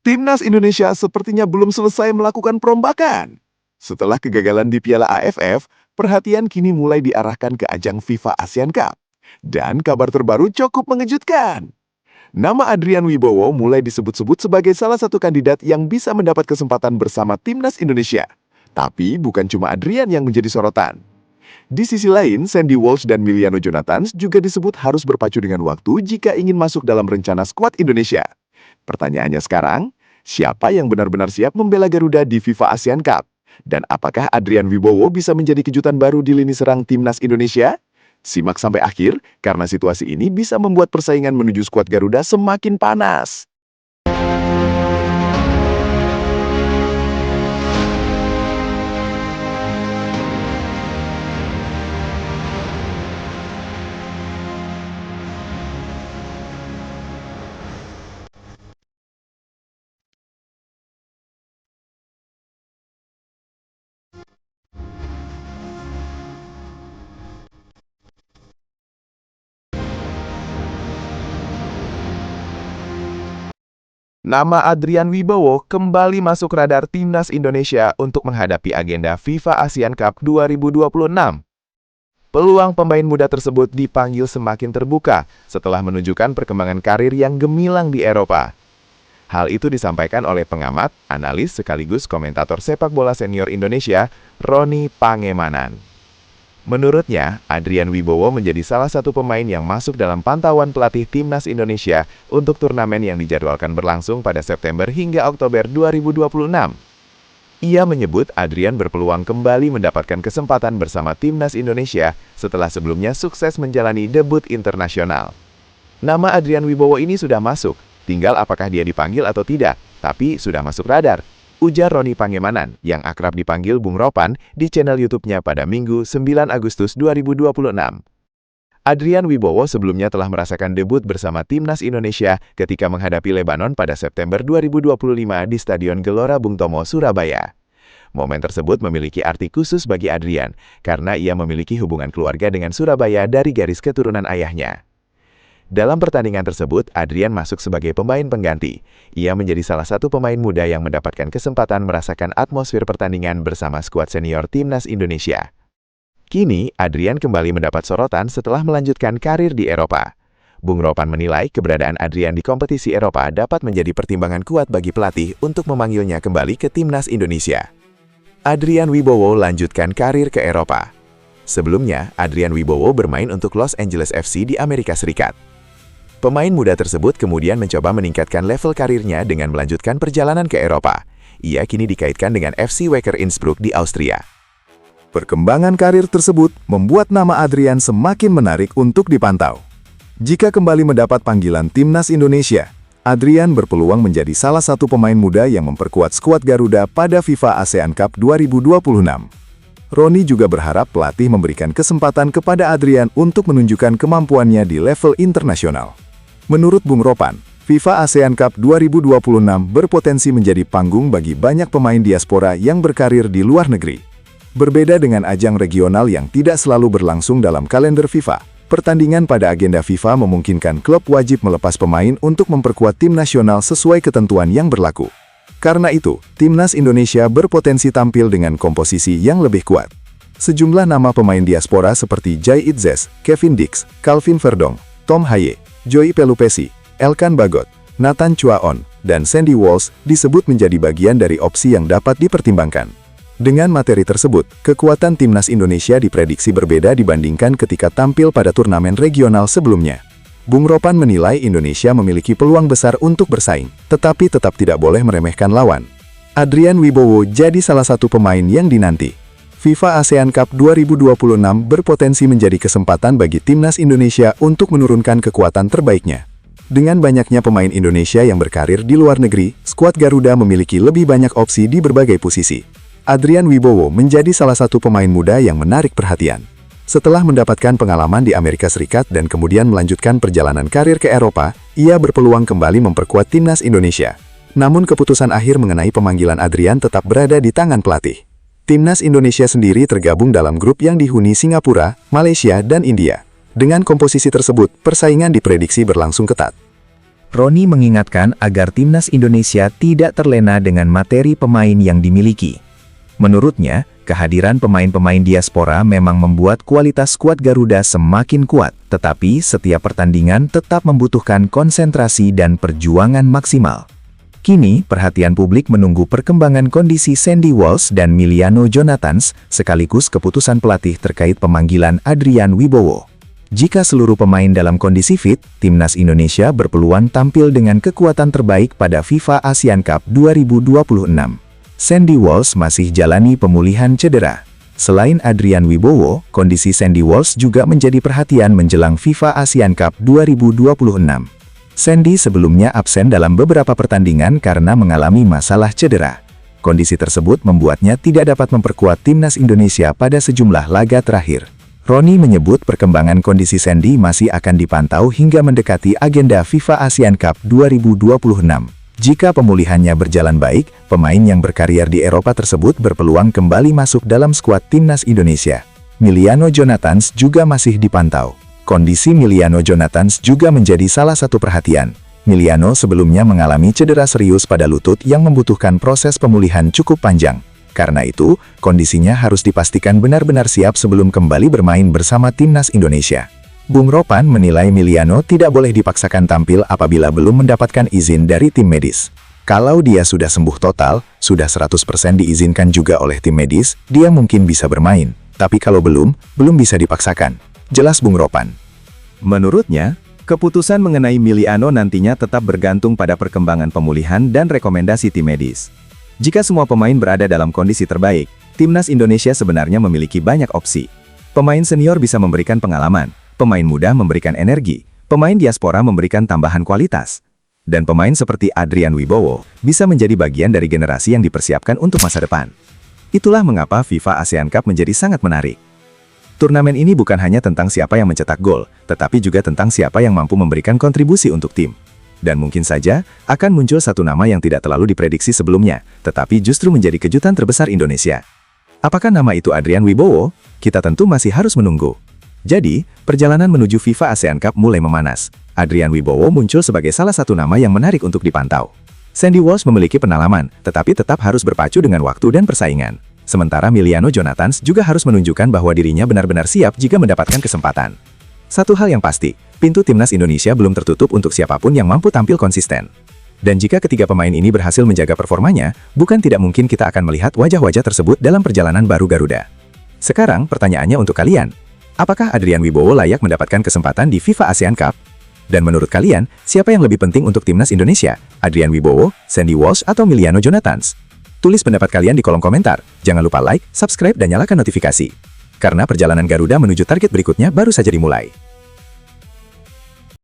Timnas Indonesia sepertinya belum selesai melakukan perombakan. Setelah kegagalan di Piala AFF, perhatian kini mulai diarahkan ke ajang FIFA Asian Cup. Dan kabar terbaru cukup mengejutkan. Nama Adrian Wibowo mulai disebut-sebut sebagai salah satu kandidat yang bisa mendapat kesempatan bersama Timnas Indonesia. Tapi bukan cuma Adrian yang menjadi sorotan. Di sisi lain, Sandy Walsh dan Miliano Jonathans juga disebut harus berpacu dengan waktu jika ingin masuk dalam rencana skuad Indonesia. Pertanyaannya sekarang, siapa yang benar-benar siap membela Garuda di FIFA Asian Cup? Dan apakah Adrian Wibowo bisa menjadi kejutan baru di lini serang Timnas Indonesia? Simak sampai akhir, karena situasi ini bisa membuat persaingan menuju skuad Garuda semakin panas. Nama Adrian Wibowo kembali masuk radar Timnas Indonesia untuk menghadapi agenda FIFA Asian Cup 2026. Peluang pemain muda tersebut dipanggil semakin terbuka setelah menunjukkan perkembangan karir yang gemilang di Eropa. Hal itu disampaikan oleh pengamat, analis sekaligus komentator sepak bola senior Indonesia, Roni Pangemanan. Menurutnya, Adrian Wibowo menjadi salah satu pemain yang masuk dalam pantauan pelatih Timnas Indonesia untuk turnamen yang dijadwalkan berlangsung pada September hingga Oktober 2026. Ia menyebut Adrian berpeluang kembali mendapatkan kesempatan bersama Timnas Indonesia setelah sebelumnya sukses menjalani debut internasional. Nama Adrian Wibowo ini sudah masuk, tinggal apakah dia dipanggil atau tidak, tapi sudah masuk radar, ujar Roni Pangemanan yang akrab dipanggil Bung Ropan di channel YouTube-nya pada Minggu 9 Agustus 2026. Adrian Wibowo sebelumnya telah merasakan debut bersama Timnas Indonesia ketika menghadapi Lebanon pada September 2025 di Stadion Gelora Bung Tomo, Surabaya. Momen tersebut memiliki arti khusus bagi Adrian karena ia memiliki hubungan keluarga dengan Surabaya dari garis keturunan ayahnya. Dalam pertandingan tersebut, Adrian masuk sebagai pemain pengganti. Ia menjadi salah satu pemain muda yang mendapatkan kesempatan merasakan atmosfer pertandingan bersama skuad senior Timnas Indonesia. Kini, Adrian kembali mendapat sorotan setelah melanjutkan karir di Eropa. Bung Ropan menilai keberadaan Adrian di kompetisi Eropa dapat menjadi pertimbangan kuat bagi pelatih untuk memanggilnya kembali ke Timnas Indonesia. Adrian Wibowo lanjutkan karir ke Eropa. Sebelumnya, Adrian Wibowo bermain untuk Los Angeles FC di Amerika Serikat. Pemain muda tersebut kemudian mencoba meningkatkan level karirnya dengan melanjutkan perjalanan ke Eropa. Ia kini dikaitkan dengan FC Wacker Innsbruck di Austria. Perkembangan karir tersebut membuat nama Adrian semakin menarik untuk dipantau. Jika kembali mendapat panggilan Timnas Indonesia, Adrian berpeluang menjadi salah satu pemain muda yang memperkuat skuad Garuda pada FIFA ASEAN Cup 2026. Roni juga berharap pelatih memberikan kesempatan kepada Adrian untuk menunjukkan kemampuannya di level internasional. Menurut Bung Ropan, FIFA ASEAN Cup 2026 berpotensi menjadi panggung bagi banyak pemain diaspora yang berkarir di luar negeri. Berbeda dengan ajang regional yang tidak selalu berlangsung dalam kalender FIFA, pertandingan pada agenda FIFA memungkinkan klub wajib melepas pemain untuk memperkuat tim nasional sesuai ketentuan yang berlaku. Karena itu, Timnas Indonesia berpotensi tampil dengan komposisi yang lebih kuat. Sejumlah nama pemain diaspora seperti Jai Itzes, Kevin Dix, Calvin Verdong, Tom Haye, Joey Pelupesi, Elkan Bagot, Nathan Chuaon, dan Sandy Walsh disebut menjadi bagian dari opsi yang dapat dipertimbangkan. Dengan materi tersebut, kekuatan Timnas Indonesia diprediksi berbeda dibandingkan ketika tampil pada turnamen regional sebelumnya. Bung Ropan menilai Indonesia memiliki peluang besar untuk bersaing, tetapi tetap tidak boleh meremehkan lawan. Adrian Wibowo jadi salah satu pemain yang dinanti. FIFA ASEAN Cup 2026 berpotensi menjadi kesempatan bagi Timnas Indonesia untuk menurunkan kekuatan terbaiknya. Dengan banyaknya pemain Indonesia yang berkarir di luar negeri, skuad Garuda memiliki lebih banyak opsi di berbagai posisi. Adrian Wibowo menjadi salah satu pemain muda yang menarik perhatian. Setelah mendapatkan pengalaman di Amerika Serikat dan kemudian melanjutkan perjalanan karir ke Eropa, ia berpeluang kembali memperkuat Timnas Indonesia. Namun keputusan akhir mengenai pemanggilan Adrian tetap berada di tangan pelatih. Timnas Indonesia sendiri tergabung dalam grup yang dihuni Singapura, Malaysia, dan India. Dengan komposisi tersebut, persaingan diprediksi berlangsung ketat. Roni mengingatkan agar timnas Indonesia tidak terlena dengan materi pemain yang dimiliki. Menurutnya, kehadiran pemain-pemain diaspora memang membuat kualitas skuad Garuda semakin kuat, tetapi setiap pertandingan tetap membutuhkan konsentrasi dan perjuangan maksimal. Kini, perhatian publik menunggu perkembangan kondisi Sandy Walsh dan Miliano Jonathans, sekaligus keputusan pelatih terkait pemanggilan Adrian Wibowo. Jika seluruh pemain dalam kondisi fit, timnas Indonesia berpeluang tampil dengan kekuatan terbaik pada FIFA Asian Cup 2026. Sandy Walsh masih jalani pemulihan cedera. Selain Adrian Wibowo, kondisi Sandy Walsh juga menjadi perhatian menjelang FIFA Asian Cup 2026. Sandy sebelumnya absen dalam beberapa pertandingan karena mengalami masalah cedera. Kondisi tersebut membuatnya tidak dapat memperkuat timnas Indonesia pada sejumlah laga terakhir. Roni menyebut perkembangan kondisi Sandy masih akan dipantau hingga mendekati agenda FIFA Asian Cup 2026. Jika pemulihannya berjalan baik, pemain yang berkarier di Eropa tersebut berpeluang kembali masuk dalam skuad timnas Indonesia. Miliano Jonathans juga masih dipantau. Kondisi Miliano Jonathans juga menjadi salah satu perhatian. Miliano sebelumnya mengalami cedera serius pada lutut yang membutuhkan proses pemulihan cukup panjang. Karena itu, kondisinya harus dipastikan benar-benar siap sebelum kembali bermain bersama timnas Indonesia. Bung Ropan menilai Miliano tidak boleh dipaksakan tampil apabila belum mendapatkan izin dari tim medis. Kalau dia sudah sembuh total, sudah 100% diizinkan juga oleh tim medis, dia mungkin bisa bermain. Tapi kalau belum bisa dipaksakan. Jelas Bung Ropan. Menurutnya, keputusan mengenai Miliano nantinya tetap bergantung pada perkembangan pemulihan dan rekomendasi tim medis. Jika semua pemain berada dalam kondisi terbaik, timnas Indonesia sebenarnya memiliki banyak opsi. Pemain senior bisa memberikan pengalaman, pemain muda memberikan energi, pemain diaspora memberikan tambahan kualitas. Dan pemain seperti Adrian Wibowo bisa menjadi bagian dari generasi yang dipersiapkan untuk masa depan. Itulah mengapa FIFA Asian Cup menjadi sangat menarik. Turnamen ini bukan hanya tentang siapa yang mencetak gol, tetapi juga tentang siapa yang mampu memberikan kontribusi untuk tim. Dan mungkin saja, akan muncul satu nama yang tidak terlalu diprediksi sebelumnya, tetapi justru menjadi kejutan terbesar Indonesia. Apakah nama itu Adrian Wibowo? Kita tentu masih harus menunggu. Jadi, perjalanan menuju FIFA ASEAN Cup mulai memanas. Adrian Wibowo muncul sebagai salah satu nama yang menarik untuk dipantau. Sandy Walsh memiliki pengalaman, tetapi tetap harus berpacu dengan waktu dan persaingan. Sementara Miliano Jonathans juga harus menunjukkan bahwa dirinya benar-benar siap jika mendapatkan kesempatan. Satu hal yang pasti, pintu timnas Indonesia belum tertutup untuk siapapun yang mampu tampil konsisten. Dan jika ketiga pemain ini berhasil menjaga performanya, bukan tidak mungkin kita akan melihat wajah-wajah tersebut dalam perjalanan baru Garuda. Sekarang, pertanyaannya untuk kalian. Apakah Adrian Wibowo layak mendapatkan kesempatan di FIFA ASEAN Cup? Dan menurut kalian, siapa yang lebih penting untuk timnas Indonesia? Adrian Wibowo, Sandy Walsh, atau Miliano Jonathans? Tulis pendapat kalian di kolom komentar. Jangan lupa like, subscribe, dan nyalakan notifikasi. Karena perjalanan Garuda menuju target berikutnya baru saja dimulai.